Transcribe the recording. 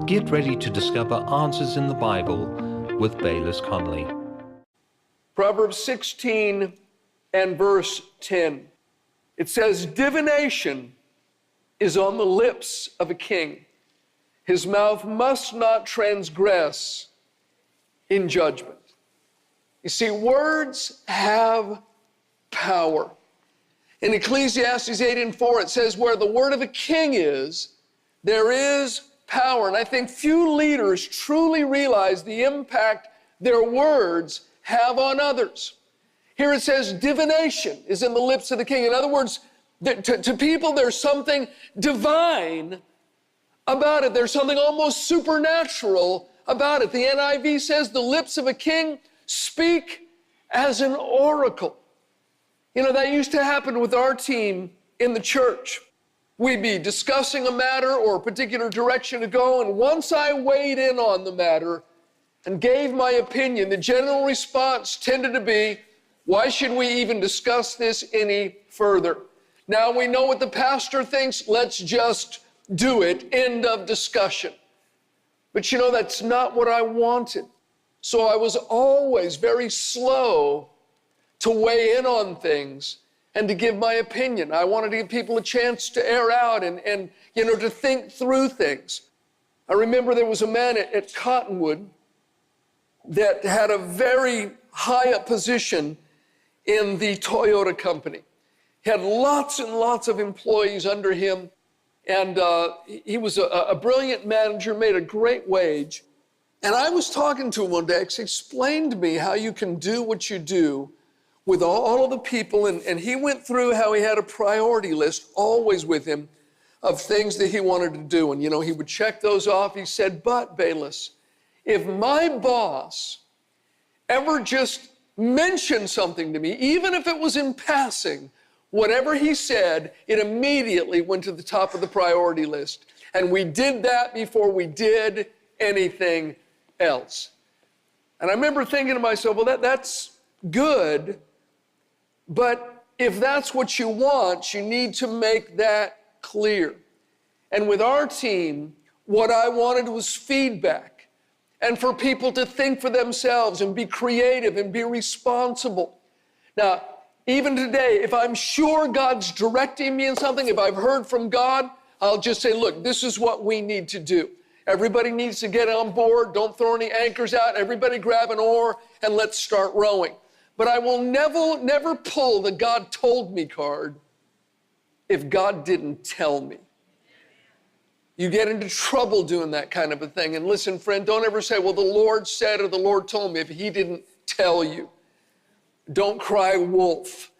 Get ready to discover answers in the Bible with Bayless Conley. Proverbs 16 and verse 10. It says, divination is on the lips of a king. His mouth must not transgress in judgment. You see, words have power. In Ecclesiastes 8 and 4, it says, where the word of a king is, there is power. And I think few leaders truly realize the impact their words have on others. Here it says divination is in the lips of the king. In other words, to people there's something divine about it. There's something almost supernatural about it. The NIV says the lips of a king speak as an oracle. You know, that used to happen with our team in the church. We'd be discussing a matter or a particular direction to go, and once I weighed in on the matter and gave my opinion, the general response tended to be, why should we even discuss this any further? Now we know what the pastor thinks, let's just do it, end of discussion. But you know, that's not what I wanted. So I was always very slow to weigh in on things and to give my opinion. I wanted to give people a chance to air out and to think through things. I remember there was a man at Cottonwood that had a very high up position in the Toyota company. He had lots and lots of employees under him, and he was a brilliant manager, made a great wage. And I was talking to him one day, he explained to me how you can do what you do with all of the people, and he went through how he had a priority list always with him of things that he wanted to do. And, he would check those off. He said, but Bayless, if my boss ever just mentioned something to me, even if it was in passing, whatever he said, it immediately went to the top of the priority list. And we did that before we did anything else. And I remember thinking to myself, well, that's good, but if that's what you want, you need to make that clear. And with our team, what I wanted was feedback and for people to think for themselves and be creative and be responsible. Now, even today, if I'm sure God's directing me in something, if I've heard from God, I'll just say, look, this is what we need to do. Everybody needs to get on board. Don't throw any anchors out. Everybody grab an oar and let's start rowing. But I will never pull the God told me card if God didn't tell me. You get into trouble doing that kind of a thing. And listen, friend, don't ever say, well, the Lord said or the Lord told me if he didn't tell you. Don't cry wolf.